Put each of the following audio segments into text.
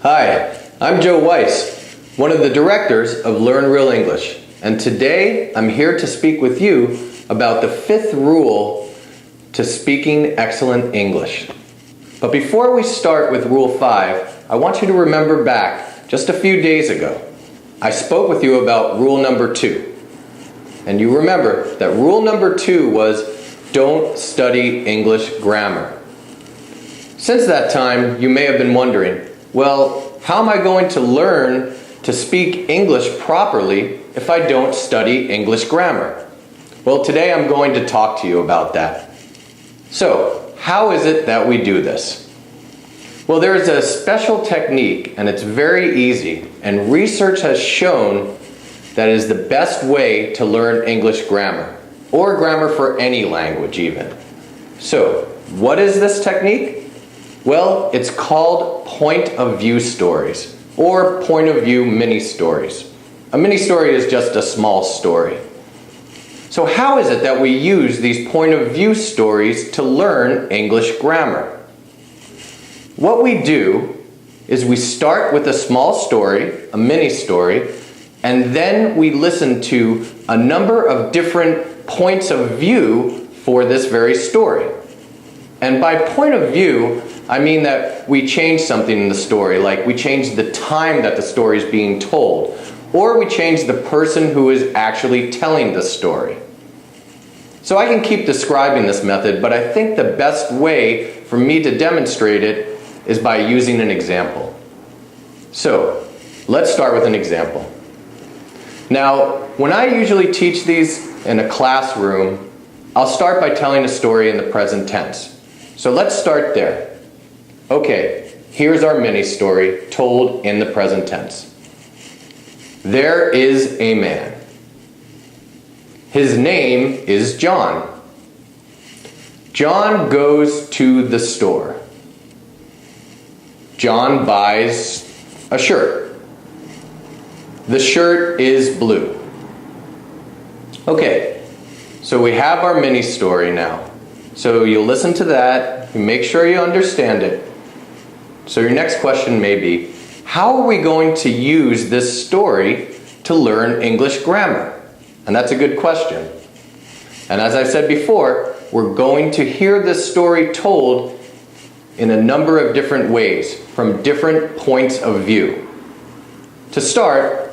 Hi, I'm Joe Weiss, one of the directors of Learn Real English, and today I'm here to speak with you about the fifth rule to speaking excellent English. But before we start with Rule 5, I want you to remember back just a few days ago. I spoke with you about Rule number 2. And you remember that Rule number 2 was don't study English grammar. Since that time, you may have been wondering, well, how am I going to learn to speak English properly if I don't study English grammar? Well, today I'm going to talk to you about that. So, how is it that we do this? Well, there is a special technique, and it's very easy, and research has shown that it is the best way to learn English grammar, or grammar for any language even. So, what is this technique? Well, it's called point of view stories, or point of view mini stories. A mini story is just a small story. So how is it that we use these point of view stories to learn English grammar? What we do is we start with a small story, a mini story, and then we listen to a number of different points of view for this very story. And by point of view, I mean that we change something in the story, like we change the time that the story is being told, or we change the person who is actually telling the story. So I can keep describing this method, but I think the best way for me to demonstrate it is by using an example. So, let's start with an example. Now, when I usually teach these in a classroom, I'll start by telling a story in the present tense. So let's start there. Okay, here's our mini story told in the present tense. There is a man. His name is John. John goes to the store. John buys a shirt. The shirt is blue. Okay, so we have our mini story now. So you listen to that, you make sure you understand it. So your next question may be, how are we going to use this story to learn English grammar? And that's a good question. And as I said before, we're going to hear this story told in a number of different ways, from different points of view. To start,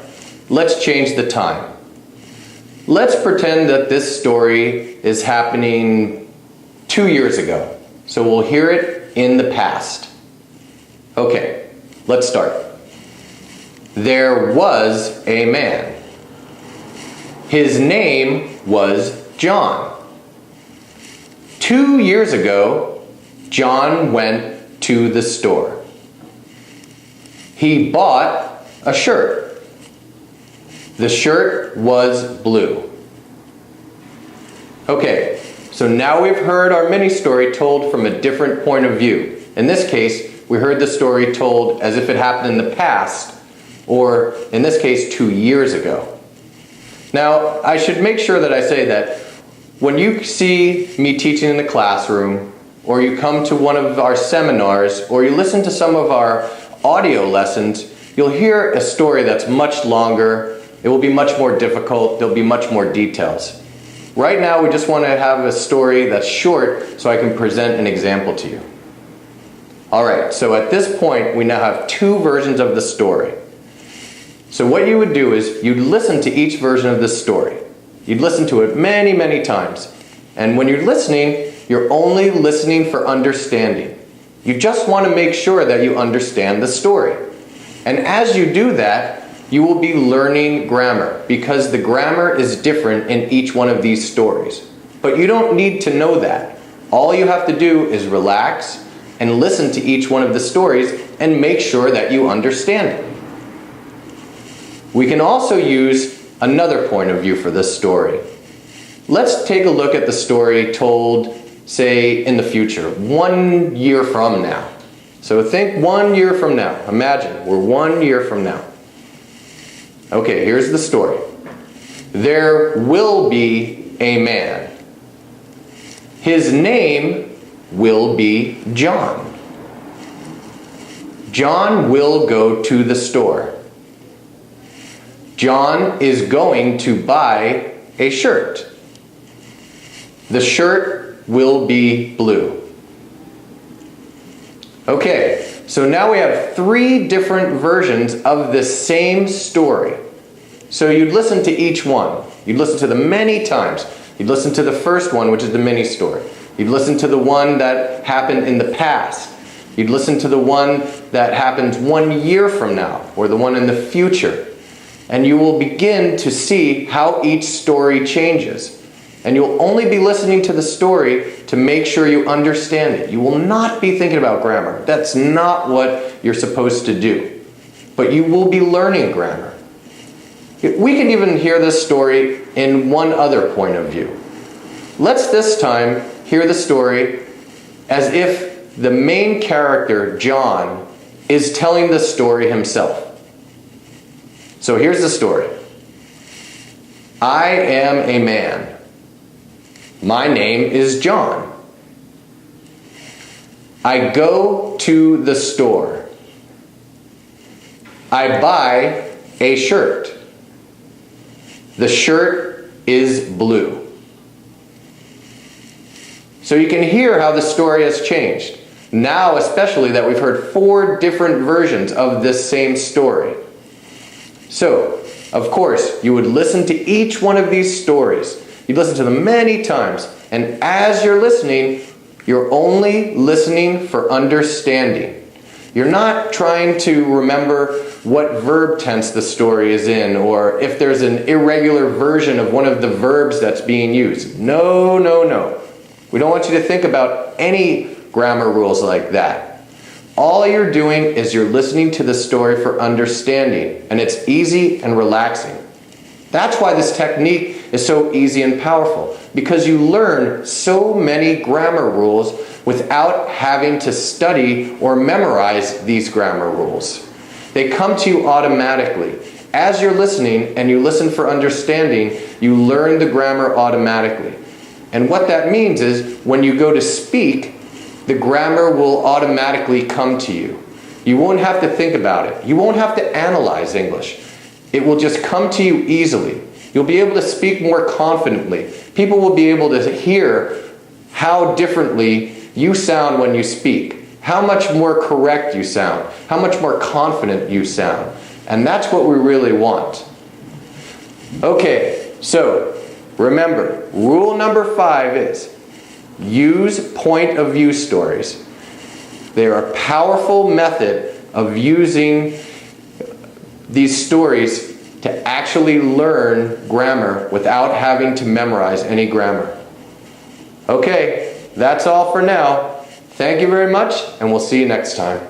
let's change the time. Let's pretend that this story is happening 2 years ago. So we'll hear it in the past. Okay, let's start. There was a man. His name was John. 2 years ago, John went to the store. He bought a shirt. The shirt was blue. Okay, so now we've heard our mini story told from a different point of view. In this case, we heard the story told as if it happened in the past, or in this case, 2 years ago. Now, I should make sure that I say that when you see me teaching in the classroom, or you come to one of our seminars, or you listen to some of our audio lessons, you'll hear a story that's much longer. It will be much more difficult. There'll be much more details. Right now, we just want to have a story that's short so I can present an example to you. All right, so at this point, we now have 2 versions of the story. So what you would do is you'd listen to each version of this story. You'd listen to it many, many times. And when you're listening, you're only listening for understanding. You just want to make sure that you understand the story. And as you do that, you will be learning grammar, because the grammar is different in each one of these stories. But you don't need to know that. All you have to do is relax and listen to each one of the stories and make sure that you understand it. We can also use another point of view for this story. Let's take a look at the story told, say, in the future, 1 year from now. So think 1 year from now. Imagine, we're 1 year from now. Okay, here's the story. There will be a man. His name will be John. John will go to the store. John is going to buy a shirt. The shirt will be blue. Okay, so now we have 3 different versions of the same story. So you'd listen to each one. You'd listen to them many times. You'd listen to the first one, which is the mini story. You'd listen to the one that happened in the past. You'd listen to the one that happens 1 year from now, or the one in the future. And you will begin to see how each story changes. And you'll only be listening to the story to make sure you understand it. You will not be thinking about grammar. That's not what you're supposed to do. But you will be learning grammar. We can even hear this story in one other point of view. Let's this time hear the story as if the main character, John, is telling the story himself. So here's the story. I am a man. My name is John. I go to the store. I buy a shirt. The shirt is blue. So you can hear how the story has changed. Now, especially that we've heard 4 different versions of this same story. So, of course, you would listen to each one of these stories. You'd listen to them many times. And as you're listening, you're only listening for understanding. You're not trying to remember what verb tense the story is in, or if there's an irregular version of one of the verbs that's being used. No, no, no. We don't want you to think about any grammar rules like that. All you're doing is you're listening to the story for understanding, and it's easy and relaxing. That's why this technique is so easy and powerful, because you learn so many grammar rules without having to study or memorize these grammar rules. They come to you automatically. As you're listening and you listen for understanding, you learn the grammar automatically. And what that means is when you go to speak, the grammar will automatically come to you. You won't have to think about it. You won't have to analyze English. It will just come to you easily. You'll be able to speak more confidently. People will be able to hear how differently you sound when you speak, how much more correct you sound, how much more confident you sound. And that's what we really want. Okay, so remember, rule number 5 is use point of view stories. They are a powerful method of using these stories to actually learn grammar without having to memorize any grammar. Okay, that's all for now. Thank you very much, and we'll see you next time.